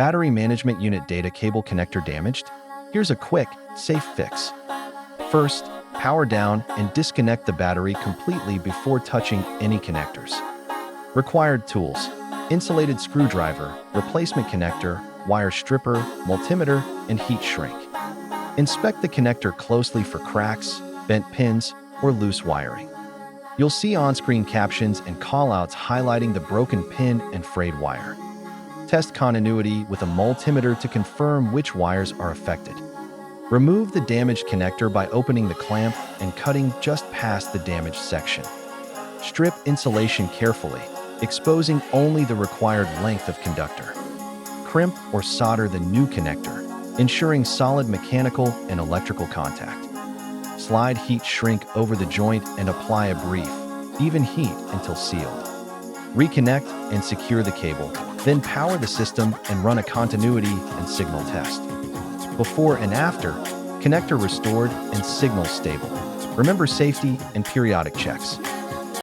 Battery management unit data cable connector damaged? Here's a quick, safe fix. First, power down and disconnect the battery completely before touching any connectors. Required tools: insulated screwdriver, replacement connector, wire stripper, multimeter, and heat shrink. Inspect the connector closely for cracks, bent pins, or loose wiring. You'll see on-screen captions and callouts highlighting the broken pin and frayed wire. Test continuity with a multimeter to confirm which wires are affected. Remove the damaged connector by opening the clamp and cutting just past the damaged section. Strip insulation carefully, exposing only the required length of conductor. Crimp or solder the new connector, ensuring solid mechanical and electrical contact. Slide heat shrink over the joint and apply a brief, even heat until sealed. Reconnect and secure the cable, then power the system and run a continuity and signal test. Before and after, connector restored and signal stable. Remember safety and periodic checks.